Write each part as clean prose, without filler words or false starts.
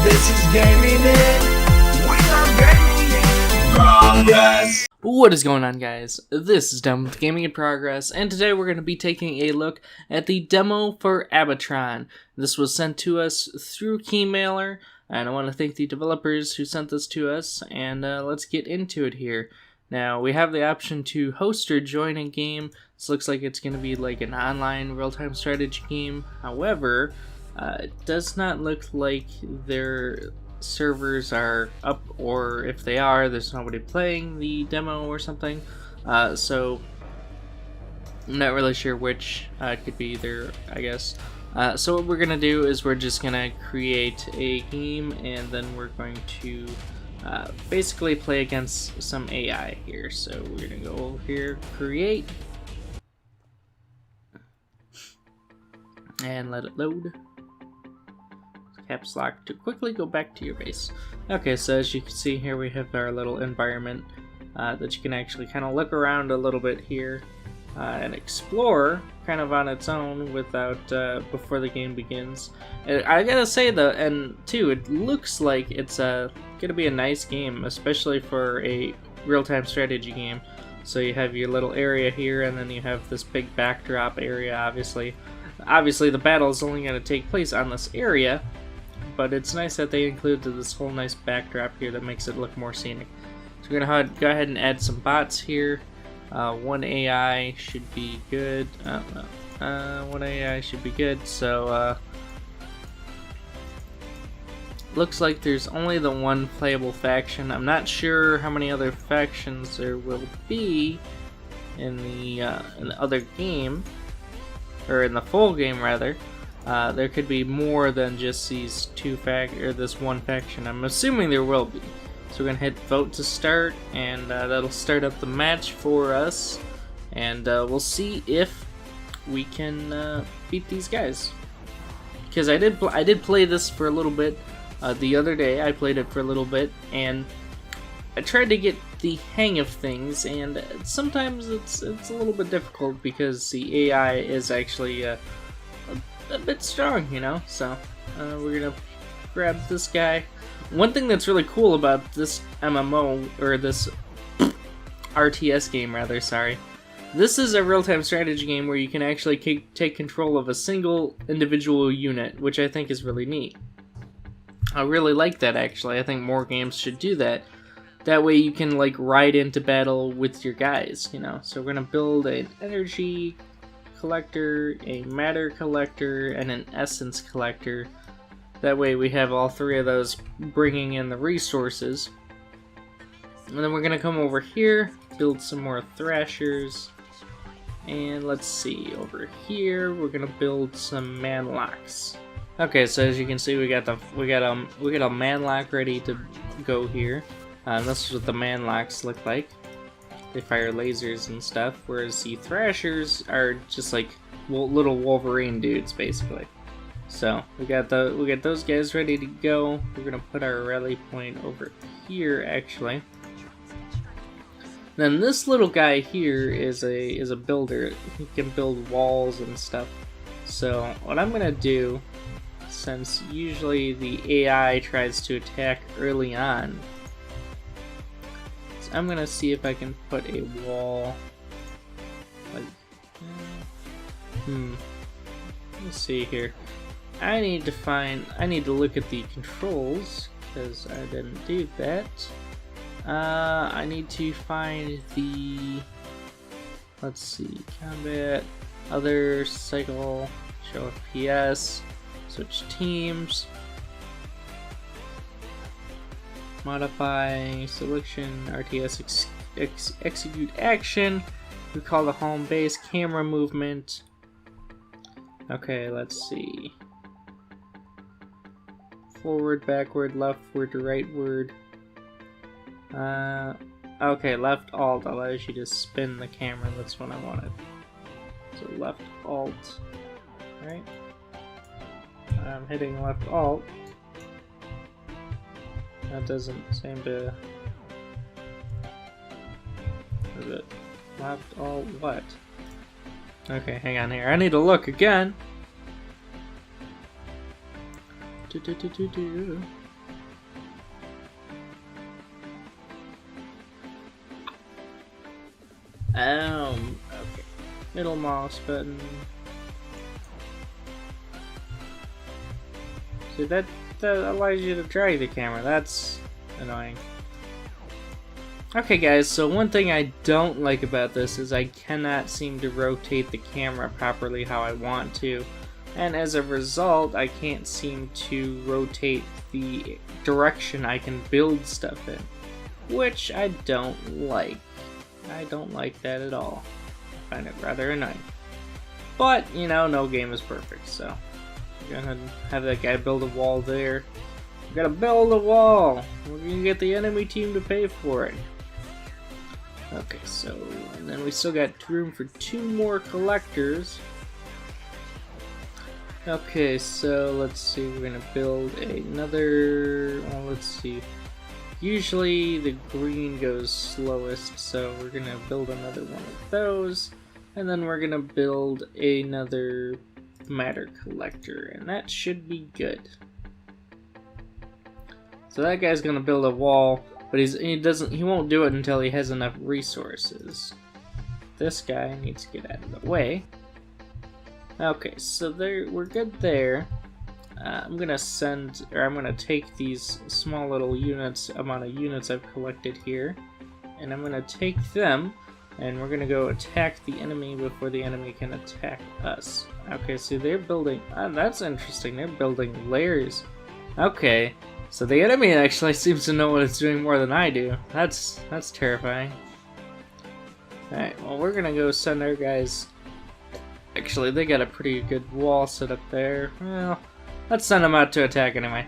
This is gaming in. We are gaming in progress. What is going on, guys? This is Demo with Gaming in Progress, and today we're going to be taking a look at the demo for Abatron. This was sent to us through Keymailer, and I want to thank the developers who sent this to us, and let's get into it here. Now, we have the option to host or join a game. This looks like it's going to be like an online real-time strategy game. However, it does not look like their servers are up, or if they are, there's nobody playing the demo or something. So I'm not really sure which. It could be either, I guess. So what we're gonna do is we're just gonna create a game, and then we're going to basically play against some AI here. So we're gonna go over here, create, and let it load. Caps lock to quickly go back to your base. Okay, so as you can see here, we have our little environment that you can actually kind of look around a little bit here and explore kind of on its own without before the game begins. And I gotta say though, and too, it looks like it's gonna be a nice game, especially for a real-time strategy game. So you have your little area here, and then you have this big backdrop area. Obviously the battle is only going to take place on this area, but it's nice that they included this whole nice backdrop here that makes it look more scenic. So we're going to go ahead and add some bots here. One AI should be good. One AI should be good. So looks like there's only the one playable faction. I'm not sure how many other factions there will be in the other game, or in the full game rather. There could be more than just these this one faction. I'm assuming there will be. So we're gonna hit vote to start, and that'll start up the match for us, and we'll see if we can beat these guys. Because I did play this for a little bit the other day. I played it for a little bit, and I tried to get the hang of things, and sometimes it's a little bit difficult because the AI is actually a bit strong, you know. So we're gonna grab this guy. One thing that's really cool about this MMO, or this RTS game rather, sorry, this is a real-time strategy game where you can actually take control of a single individual unit, which I think is really neat. I really like that, actually. I think more games should do that. That way you can like ride into battle with your guys, you know. So we're gonna build an energy collector, a matter collector, and an essence collector. That way we have all three of those bringing in the resources. And then we're gonna come over here, build some more thrashers, and let's see, over here we're gonna build some manlocks. Okay, so as you can see, we got a manlock ready to go here. This is what the manlocks look like. They fire lasers and stuff, whereas the thrashers are just like little Wolverine dudes, basically. So we got those guys ready to go. We're gonna put our rally point over here, actually. Then this little guy here is a builder. He can build walls and stuff. So what I'm gonna do, since usually the AI tries to attack early on, I'm gonna see if I can put a wall like let's see here. I need to look at the controls because I didn't do that. I need to find the, let's see, combat, other, cycle, show FPS, switch teams, modify selection, RTS execute action, recall the home base, camera movement. Okay, let's see. Forward, backward, leftward, rightward. Okay, left alt allows you to spin the camera. That's what I wanted. So left alt, right? I'm hitting left alt. That doesn't seem to... Is it left alt what? Okay, hang on here. I need to look again. Okay. Middle mouse button. So that allows you to drag the camera. That's annoying. Okay guys, so one thing I don't like about this is I cannot seem to rotate the camera properly how I want to. And as a result, I can't seem to rotate the direction I can build stuff in. Which I don't like. I don't like that at all. I find it rather annoying. But, you know, no game is perfect, so we're gonna have that guy build a wall there. We gotta build a wall! We're gonna get the enemy team to pay for it. Okay, so, and then we still got room for 2 more collectors. Okay, so let's see, we're gonna build another, well, let's see. Usually the green goes slowest, so we're gonna build another one of those. And then we're gonna build another matter collector, and that should be good. So that guy's gonna build a wall, but he won't do it until he has enough resources. This guy needs to get out of the way. Okay, so we're good there. I'm gonna take these small little amount of units I've collected here, and I'm gonna take them, and we're gonna go attack the enemy before the enemy can attack us. Okay, so they're building, that's interesting, they're building layers. Okay, so the enemy actually seems to know what it's doing more than I do. That's terrifying. Alright, well we're gonna go send our guys. Actually, they got a pretty good wall set up there. Well, let's send them out to attack anyway.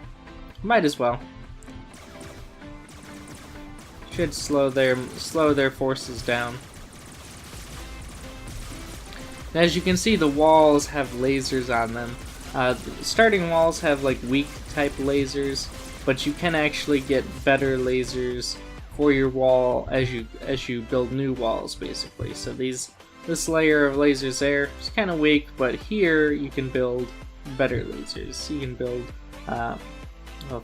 Might as well. Should slow their forces down. As you can see, the walls have you on them. Starting walls have like weak type lasers, but you can actually get better lasers for your wall as you build new walls, basically. So this layer of lasers there is kind of weak, but here you can build better lasers. You can build, well,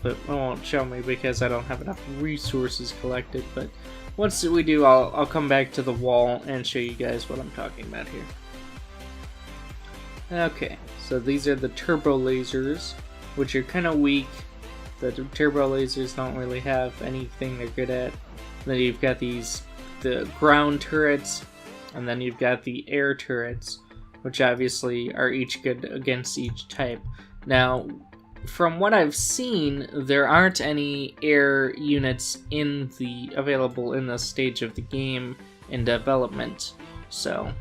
it won't show me because I don't have enough resources collected, but once we do, I'll come back to the wall and show you guys what I'm talking about here. Okay, so these are the turbo lasers, which are kind of weak. The turbo lasers don't really have anything they're good at. Then you've got the ground turrets, and then you've got the air turrets, which obviously are each good against each type. Now, from what I've seen, there aren't any air units available in this stage of the game in development. So,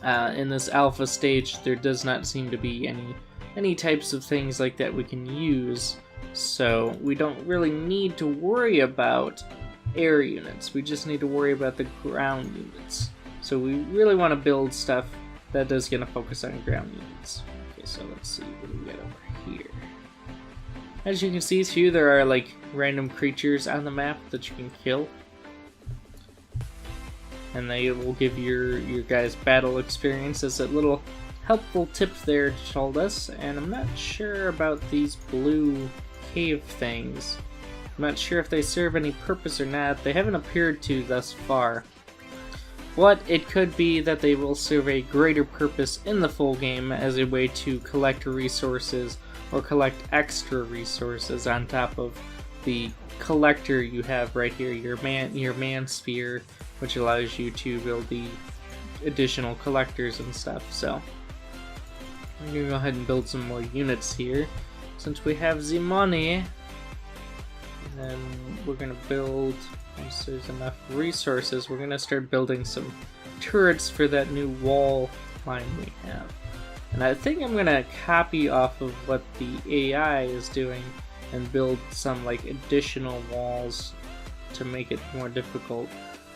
in this alpha stage, there does not seem to be any types of things like that we can use. So we don't really need to worry about air units. We just need to worry about the ground units. So we really want to build stuff that is going to focus on ground units. Okay, so let's see what do we get over here. As you can see too, there are like random creatures on the map that you can kill. And they will give your guys battle experience as a little helpful tip there told us. And I'm not sure about these blue cave things. I'm not sure if they serve any purpose or not. They haven't appeared to thus far. But it could be that they will serve a greater purpose in the full game as a way to collect resources or collect extra resources on top of the collector you have right here, your man sphere, which allows you to build the additional collectors and stuff. So I'm gonna go ahead and build some more units here since we have the money. And then we're gonna build, once there's enough resources, we're gonna start building some turrets for that new wall line we have. And I think I'm gonna copy off of what the AI is doing and build some like additional walls to make it more difficult.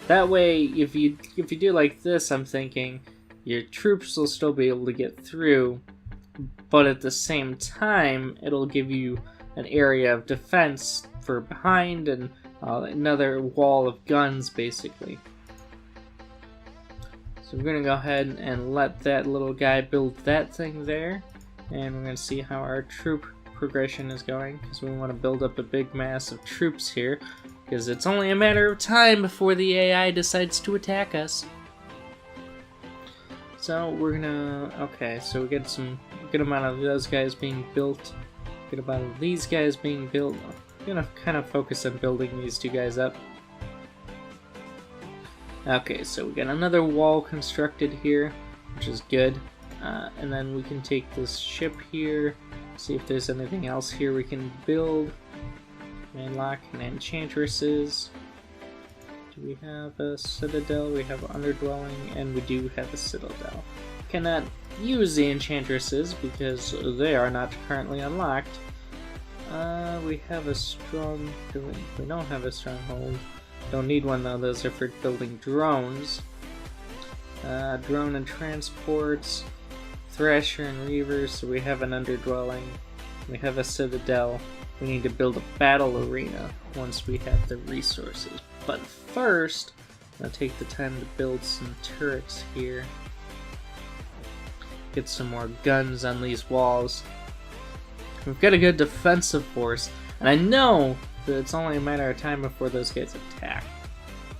That way, if you do like this, I'm thinking your troops will still be able to get through, but at the same time, it'll give you an area of defense for behind and another wall of guns, basically. So we're gonna go ahead and let that little guy build that thing there, and we're gonna see how our troop progression is going, because we want to build up a big mass of troops here. because it's only a matter of time before the AI decides to attack us. So we're gonna, okay, so we get some good amount of those guys being built, good amount of these guys being built. I'm gonna kind of focus on building these two guys up. Okay, so we got another wall constructed here, which is good. And then we can take this ship here, see if there's anything else here we can build. Manlock and enchantresses. Do we have a citadel? We have underdwelling, and we do have a citadel. Cannot use the enchantresses because they are not currently unlocked. We have a strong... We don't have a stronghold. Don't need one though, those are for building drones. Drone and transports, Thrasher and Reavers, so we have an underdwelling. We have a citadel. We need to build a battle arena once we have the resources. But first, I'm going to take the time to build some turrets here. Get some more guns on these walls. We've got a good defensive force, and I know that it's only a matter of time before those guys attack.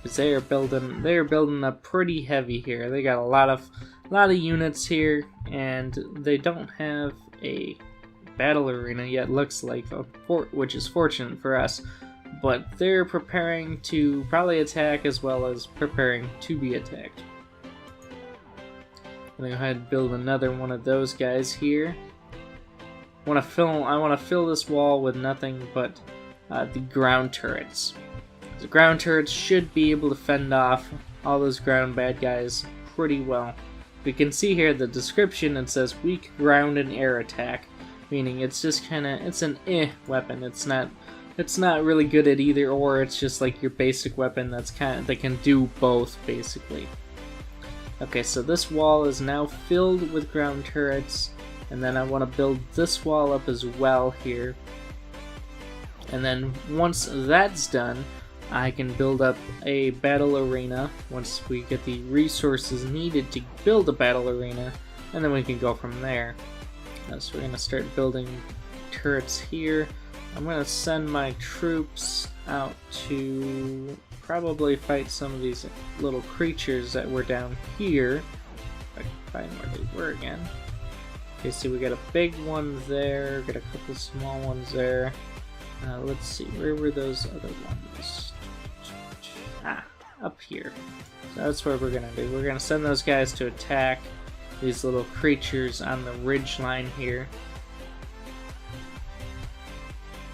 Because they are building up pretty heavy here. They got a lot of units here, and they don't have a battle arena yet, looks like, which is fortunate for us. But they're preparing to probably attack as well as preparing to be attacked. I'm gonna go ahead and build another one of those guys here. I want to fill this wall with nothing but the ground turrets. The ground turrets should be able to fend off all those ground bad guys pretty well. We can see here the description, it says weak ground and air attack, meaning it's just it's an weapon. It's not really good at either or. It's just like your basic weapon that can do both basically. Okay, so this wall is now filled with ground turrets, and then I want to build this wall up as well here. And then once that's done, I can build up a battle arena once we get the resources needed to build a battle arena, and then we can go from there. So we're going to start building turrets here. I'm going to send my troops out to probably fight some of these little creatures that were down here. If I can find where they were again. Okay, so we got a big one there, got a couple small ones there. Let's see, where were those other ones? Up here. So that's what we're gonna do. We're gonna send those guys to attack these little creatures on the ridge line here.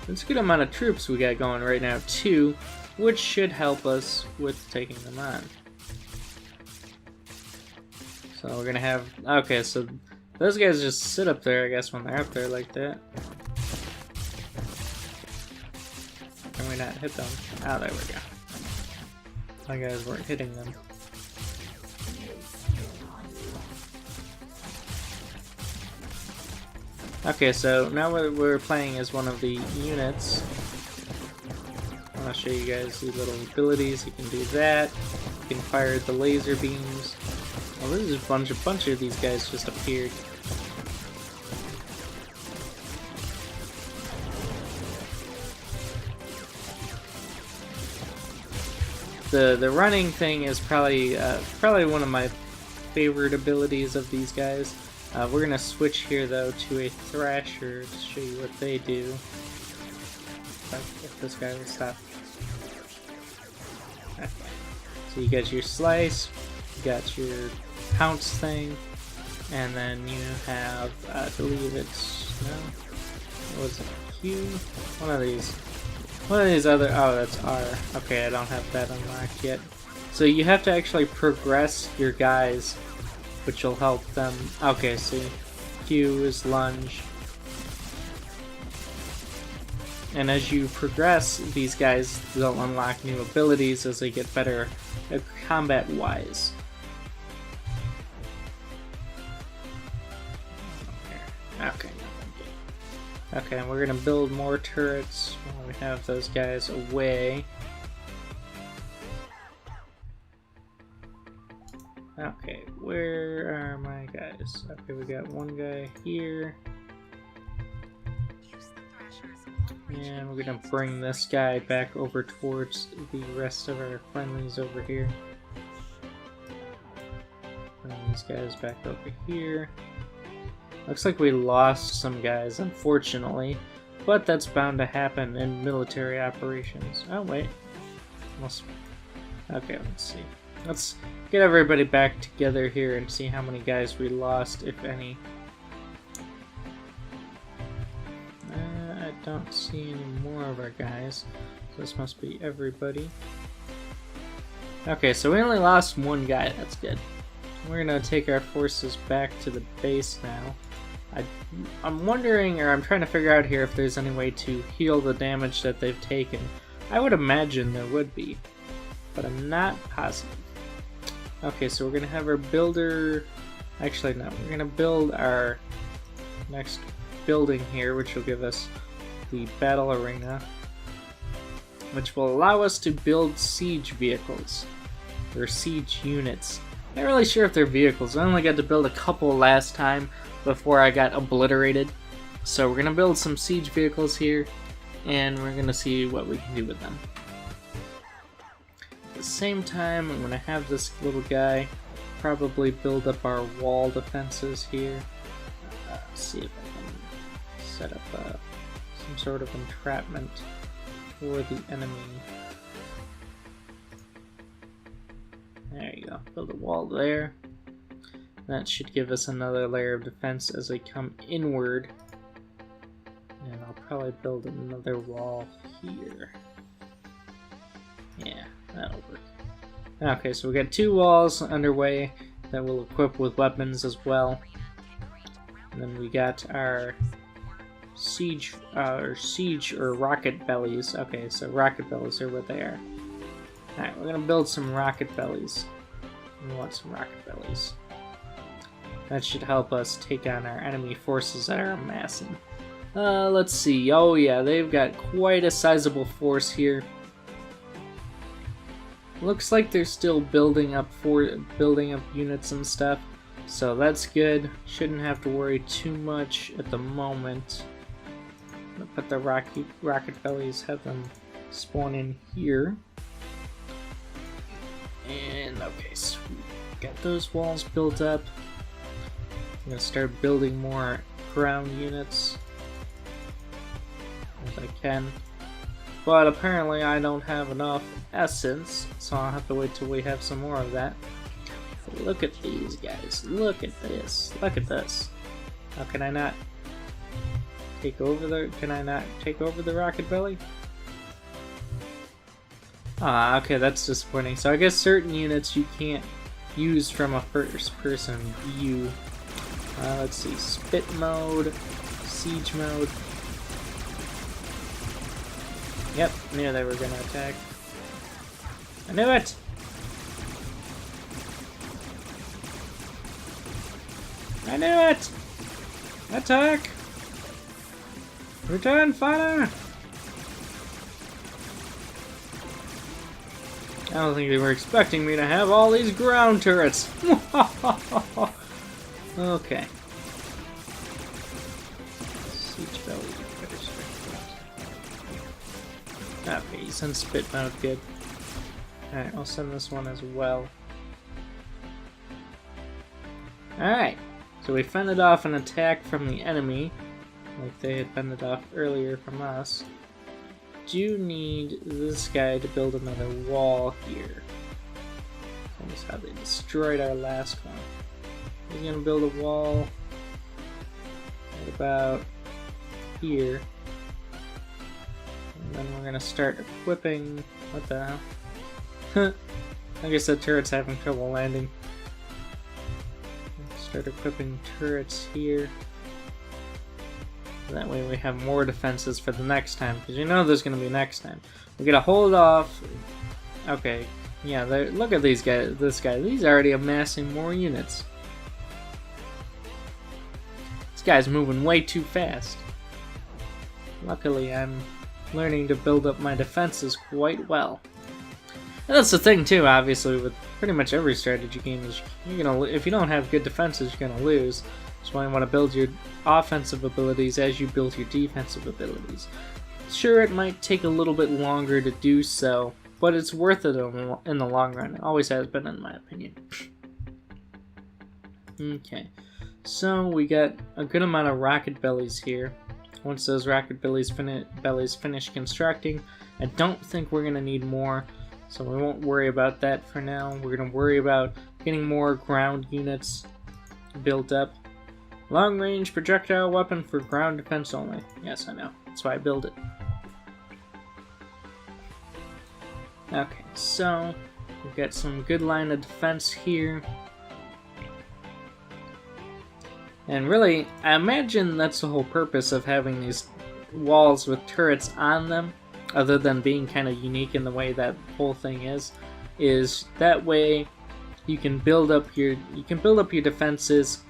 It's a good amount of troops we got going right now too, which should help us with taking them on. So we're gonna have, okay, so those guys just sit up there, I guess, when they're up there like that. Can we not hit them? Oh, there we go. My guys weren't hitting them. Okay, so now we're playing as one of the units. I want to show you guys the little abilities. You can do that. You can fire the laser beams. Oh, there's a bunch of these guys just appeared. The running thing is probably one of my favorite abilities of these guys. We're gonna switch here though to a Thrasher to show you what they do. If this guy will stop. Okay. So you got your slice, you got your pounce thing, and then you have, I believe it's, no, what was it, Q? One of these other, oh, that's R. Okay, I don't have that unlocked yet. So you have to actually progress your guys, which will help them. Okay, see, Q is lunge. And as you progress, these guys, they'll unlock new abilities as they get better combat-wise. Okay. Okay, and we're gonna build more turrets while we have those guys away. Okay, where are my guys? Okay, we got one guy here. And we're gonna bring this guy back over towards the rest of our friendlies over here. Bring these guys back over here. Looks like we lost some guys, unfortunately, but that's bound to happen in military operations. Oh wait, okay, let's see. Let's get everybody back together here and see how many guys we lost, if any. I don't see any more of our guys, so this must be everybody. Okay, so we only lost one guy, that's good. We're gonna take our forces back to the base now. I'm wondering, or I'm trying to figure out here if there's any way to heal the damage that they've taken. I would imagine there would be, but I'm not positive. Okay, so we're gonna have our builder, actually no, we're gonna build our next building here, which will give us the battle arena, which will allow us to build siege vehicles, or siege units. Not really sure if they're vehicles. I only got to build a couple last time before I got obliterated. So we're gonna build some siege vehicles here, and we're gonna see what we can do with them. At the same time, I'm gonna have this little guy probably build up our wall defenses here. See if I can set up some sort of entrapment for the enemy. There you go. Build a wall there. That should give us another layer of defense as they come inward. And I'll probably build another wall here. Yeah, that'll work. Okay, so we got 2 walls underway that we'll equip with weapons as well. And then we got our siege or rocket bellies. Okay, so rocket bellies are what they are. Alright, we're gonna build some rocket bellies. We want some rocket bellies. That should help us take on our enemy forces that are amassing. Let's see. Oh yeah, they've got quite a sizable force here. Looks like they're still building up units and stuff, so that's good. Shouldn't have to worry too much at the moment. I'm gonna put the rocket bellies, have them spawn in here. And okay, sweet. Got those walls built up. I'm gonna start building more ground units as I can. But apparently I don't have enough essence, so I'll have to wait till we have some more of that. But look at these guys. Look at this. Look at this. How can I not take over the rocket belly? Ah, okay, that's disappointing. So I guess certain units you can't use from a first-person view. Let's see, spit mode, siege mode. Yep, knew they were gonna attack. I knew it! I knew it! Attack! Return fire! I don't think they were expecting me to have all these ground turrets. Okay. Siege belly. Okay, you send spit mode, good. Alright, I'll send this one as well. Alright, so we fended off an attack from the enemy, like they had fended off earlier from us. Do need this guy to build another wall here. That's how they destroyed our last one. He's gonna build a wall right about here. And then we're gonna start equipping. What the hell? I guess the turret's having trouble landing. Start equipping turrets here. That way we have more defenses for the next time, because you know there's going to be next time. We're going to hold off. Okay, yeah, look at these guys. This guy, he's already amassing more units. This guy's moving way too fast. Luckily, I'm learning to build up my defenses quite well. And that's the thing too, obviously, with pretty much every strategy game, is if you don't have good defenses, you're gonna lose. That's why you want to build your offensive abilities as you build your defensive abilities. Sure, it might take a little bit longer to do so, but it's worth it in the long run. It always has been, in my opinion. Okay, so we got a good amount of rocket bellies here. Once those rocket bellies finish constructing, I don't think we're going to need more, so we won't worry about that for now. We're going to worry about getting more ground units built up. Long-range projectile weapon for ground defense only. Yes, I know. That's why I build it. Okay, so we've got some good line of defense here. And really, I imagine that's the whole purpose of having these walls with turrets on them, other than being kind of unique in the way that whole thing is that way you can build up your defenses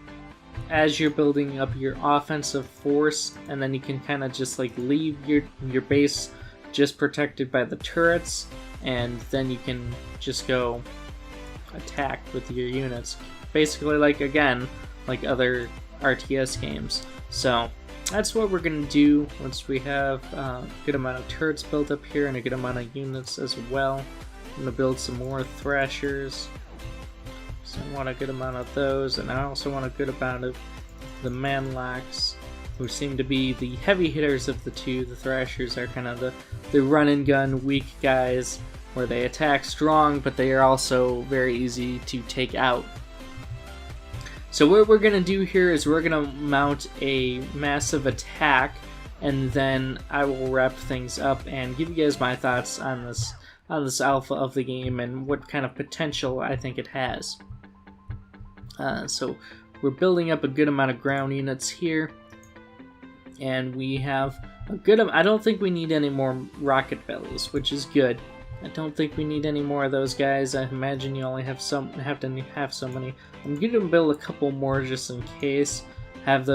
as you're building up your offensive force, and then you can kind of just like leave your base just protected by the turrets, and then you can just go attack with your units. Basically, like other RTS games. So that's what we're going to do once we have a good amount of turrets built up here and a good amount of units as well. I'm going to build some more thrashers. So I want a good amount of those, and I also want a good amount of the manlocks, who seem to be the heavy hitters of the two. The thrashers are kind of the run and gun weak guys, where they attack strong, but they are also very easy to take out. So what we're going to do here is we're going to mount a massive attack, and then I will wrap things up and give you guys my thoughts on this alpha of the game and what kind of potential I think it has. So we're building up a good amount of ground units here, and we have a good I don't think we need any more rocket bellies, which is good. I don't think we need any more of those guys. I imagine you only have so many. I'm going to build a couple more just in case. Have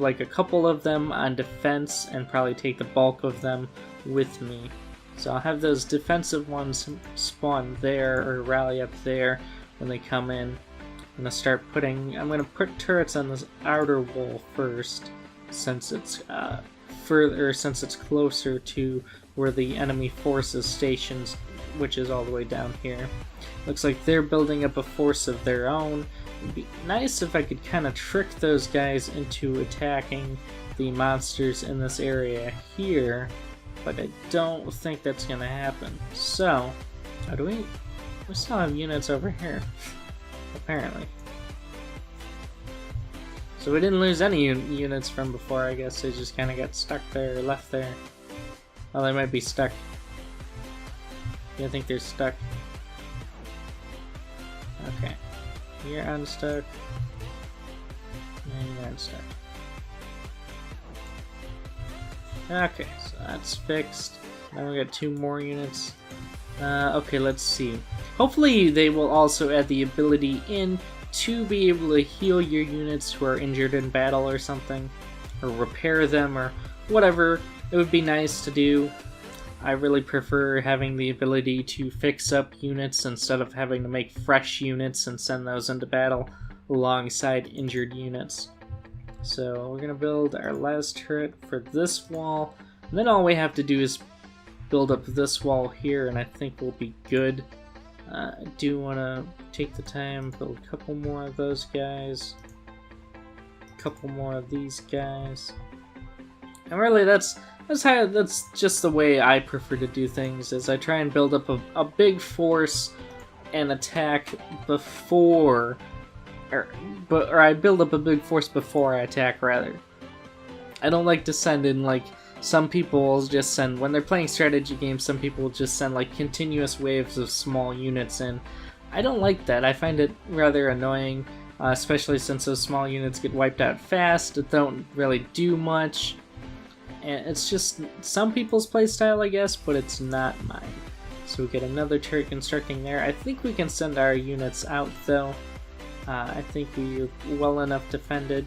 like a couple of them on defense and probably take the bulk of them with me. So I'll have those defensive ones spawn there or rally up there when they come in. I'm going to put turrets on this outer wall first, since it's since it's closer to where the enemy force is stationed, which is all the way down here. Looks like they're building up a force of their own. It'd be nice if I could kind of trick those guys into attacking the monsters in this area here, but I don't think that's going to happen. So, how do we still have units over here, apparently. So we didn't lose any units from before, I guess. They just kind of got stuck there, or left there. Well, they might be stuck. Yeah, I think they're stuck. Okay. You're unstuck. And you're unstuck. Okay, so that's fixed. Now we got 2 more units. Okay, let's see. Hopefully they will also add the ability in to be able to heal your units who are injured in battle or something, or repair them or whatever. It would be nice to do. I really prefer having the ability to fix up units instead of having to make fresh units and send those into battle alongside injured units. So we're going to build our last turret for this wall, and then all we have to do is build up this wall here, and I think we'll be good. I do want to take the time, build a couple more of those guys, a couple more of these guys, and really that's just the way I prefer to do things. Is I try and build up a big force and attack before, or I build up a big force before I attack, rather. I don't like to send in, like, some people will just send, when they're playing strategy games, some people will just send like continuous waves of small units in. I don't like that. I find it rather annoying, especially since those small units get wiped out fast. It don't really do much. And it's just some people's playstyle, I guess, but it's not mine. So we get another turret constructing there. I think we can send our units out, though. I think we're well enough defended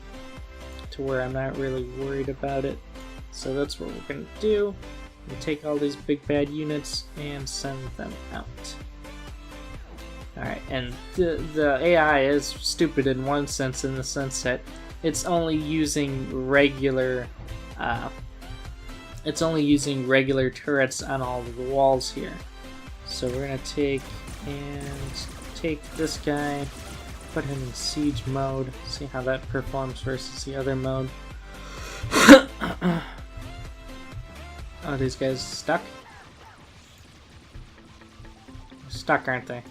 to where I'm not really worried about it. So that's what we're going to do. We'll take all these big bad units and send them out. Alright, and the AI is stupid in one sense, in the sense that it's only using regular it's only using regular turrets on all of the walls here. So we're gonna take this guy, put him in siege mode, see how that performs versus the other mode. Oh, these guys stuck? Stuck, aren't they?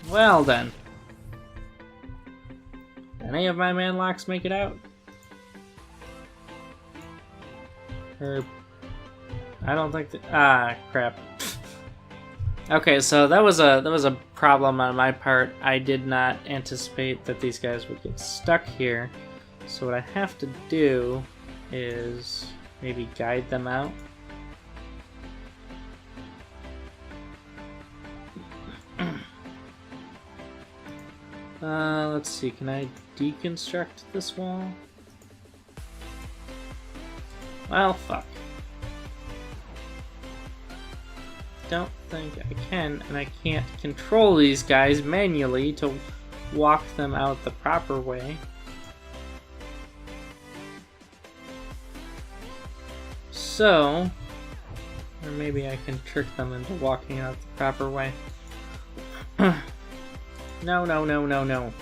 Well then. Any of my manlocks make it out? Or I don't think that. Crap. Okay, so that was a problem on my part. I did not anticipate that these guys would get stuck here. So what I have to do is maybe guide them out. Let's see, can I deconstruct this wall? Well, fuck. Don't think I can, and I can't control these guys manually to walk them out the proper way. So, or maybe I can trick them into walking out the proper way. No, no, no, no, no.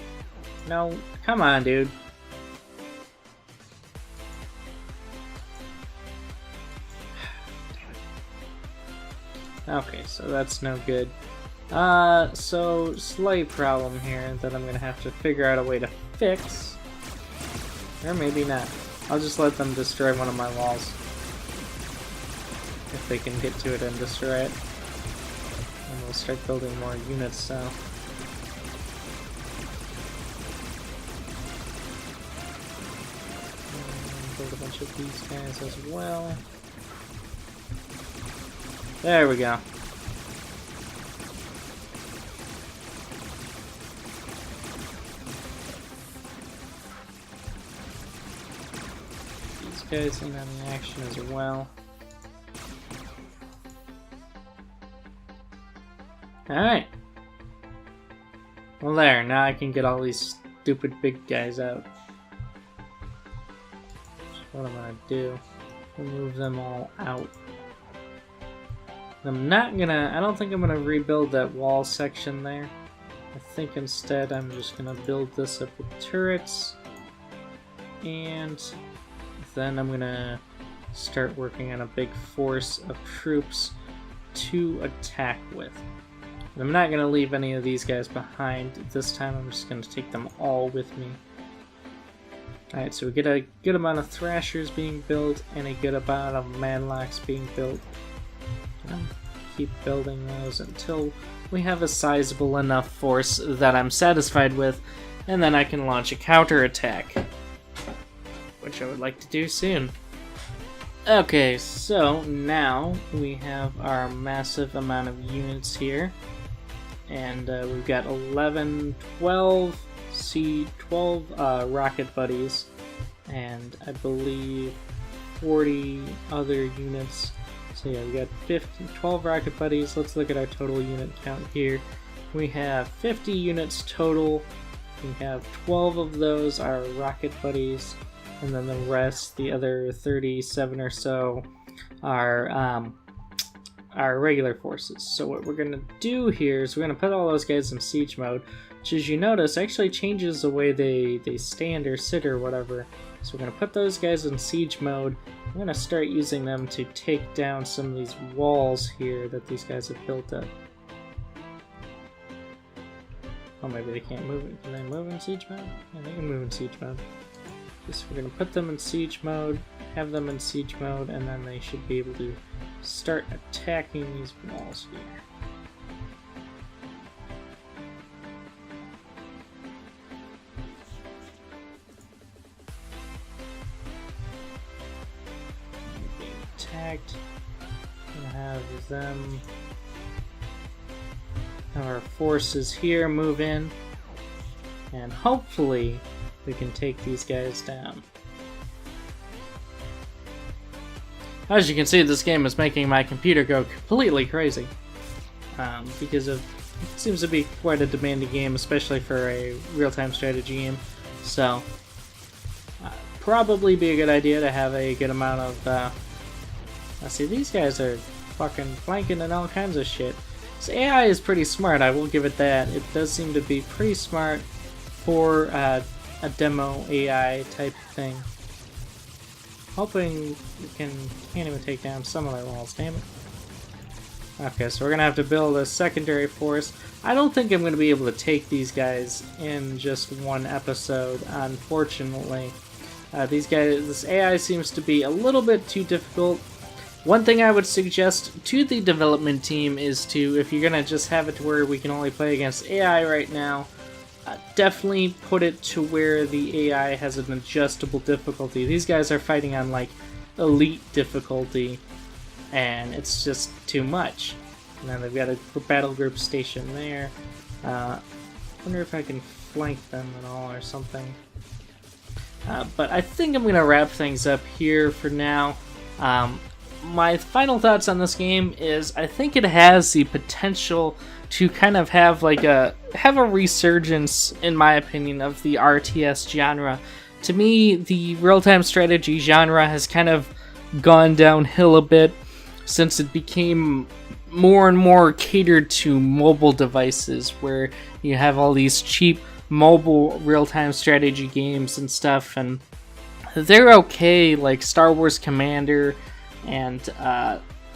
No, come on, dude. Okay, so that's no good. So slight problem here that I'm gonna have to figure out a way to fix. Or maybe not. I'll just let them destroy one of my walls. If they can get to it and destroy it. And we'll start building more units, so. And build a bunch of these guys as well. There we go. These guys in on the action as well. Alright. Well there, now I can get all these stupid big guys out. So what I'm gonna do, move them all out. I'm not gonna, I don't think I'm gonna rebuild that wall section there. I think instead I'm just gonna build this up with turrets. And then I'm gonna start working on a big force of troops to attack with. And I'm not gonna leave any of these guys behind this time, I'm just gonna take them all with me. Alright, so we get a good amount of thrashers being built and a good amount of manlocks being built. Keep building those until we have a sizable enough force that I'm satisfied with, and then I can launch a counterattack, which I would like to do soon. Okay, so now we have our massive amount of units here, and we've got 12 rocket buddies, and I believe 40 other units. So yeah, we got 12 rocket buddies. Let's look at our total unit count here. We have 50 units total. We have 12 of those are rocket buddies, and then the rest, the other 37 or so, are regular forces. So what we're gonna do here is we're gonna put all those guys in siege mode, which, as you notice, actually changes the way they stand or sit or whatever. So we're gonna put those guys in siege mode. I'm gonna start using them to take down some of these walls here that these guys have built up. Oh, maybe they can't move it. Can they move in siege mode? Yeah, they can move in siege mode. So we're gonna put them in siege mode, have them in siege mode, and then they should be able to start attacking these walls here. Attacked. We'll have them, our forces here move in, and hopefully we can take these guys down. As you can see, this game is making my computer go completely crazy because it seems to be quite a demanding game, especially for a real-time strategy game. So probably be a good idea to have a good amount of, let's see, these guys are fucking flanking and all kinds of shit. So AI is pretty smart, I will give it that. It does seem to be pretty smart for a demo AI type thing. Hoping we can't even take down some of their walls, damn it. Okay, so we're gonna have to build a secondary force. I don't think I'm gonna be able to take these guys in just one episode, unfortunately. This AI seems to be a little bit too difficult. One thing I would suggest to the development team is to, if you're gonna just have it to where we can only play against AI right now, definitely put it to where the AI has an adjustable difficulty. These guys are fighting on like elite difficulty, and it's just too much. And then they've got a battle group station there. Wonder if I can flank them at all or something. But I think I'm going to wrap things up here for now. My final thoughts on this game is I think it has the potential to kind of have like a resurgence, in my opinion, of the RTS genre. To me, the real-time strategy genre has kind of gone downhill a bit since it became more and more catered to mobile devices, where you have all these cheap mobile real-time strategy games and stuff, and they're okay, like Star Wars Commander and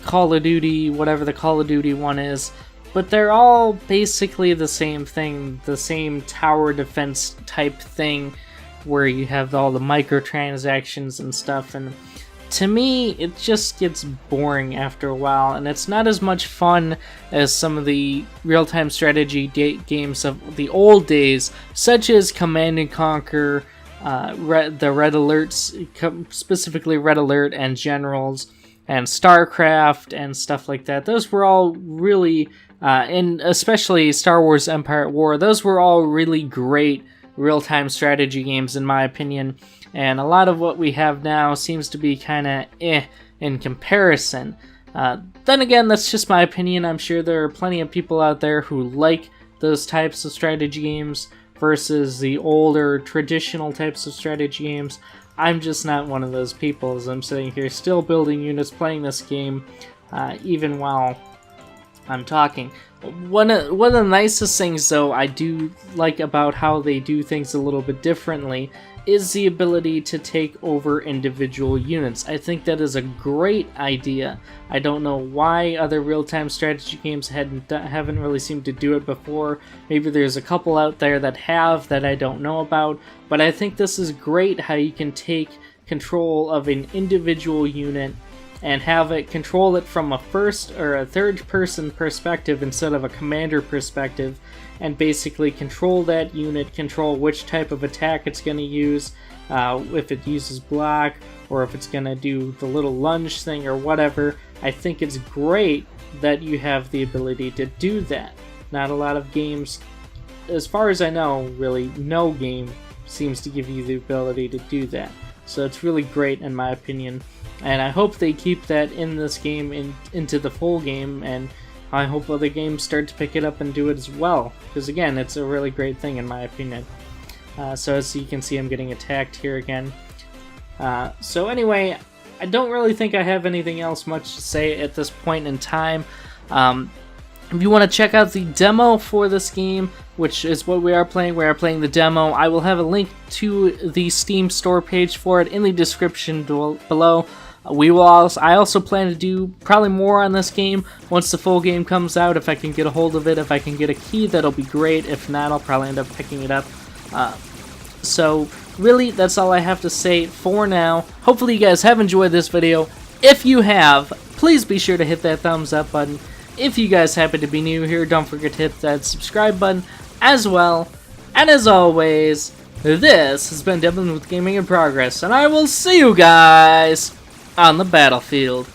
Call of Duty, whatever the Call of Duty one is, but they're all basically the same thing, the same tower defense type thing, where you have all the microtransactions and stuff, and to me, it just gets boring after a while, and it's not as much fun as some of the real-time strategy games of the old days, such as Command and Conquer, the Red Alerts, specifically Red Alert and Generals, and Starcraft and stuff like that. Those were all really, and especially Star Wars Empire at War, those were all really great real-time strategy games in my opinion. And a lot of what we have now seems to be kind of in comparison. Then again, that's just my opinion. I'm sure there are plenty of people out there who like those types of strategy games versus the older, traditional types of strategy games. I'm just not one of those people, as I'm sitting here still building units, playing this game, even while I'm talking. One of the nicest things, though, I do like about how they do things a little bit differently is the ability to take over individual units. I think that is a great idea. I don't know why other real-time strategy games haven't really seemed to do it before. Maybe there's a couple out there that have that I don't know about, but I think this is great how you can take control of an individual unit and have it control it from a first or a third person perspective instead of a commander perspective, and basically control that unit, control which type of attack it's going to use, if it uses block or if it's going to do the little lunge thing or whatever. I think it's great that you have the ability to do that. Not a lot of games, as far as I know, really no game seems to give you the ability to do that. So it's really great in my opinion. And I hope they keep that in this game into the full game, and I hope other games start to pick it up and do it as well. Because again, it's a really great thing in my opinion. So as you can see, I'm getting attacked here again. So anyway, I don't really think I have anything else much to say at this point in time. If you want to check out the demo for this game, which is what we are playing the demo, I will have a link to the Steam store page for it in the description below. I also plan to do probably more on this game once the full game comes out. If I can get a hold of it, if I can get a key, that'll be great. If not, I'll probably end up picking it up. So really, that's all I have to say for now. Hopefully you guys have enjoyed this video. If you have, please be sure to hit that thumbs up button. If you guys happen to be new here, don't forget to hit that subscribe button as well. And as always, this has been Devlin with Gaming in Progress, and I will see you guys on the battlefield.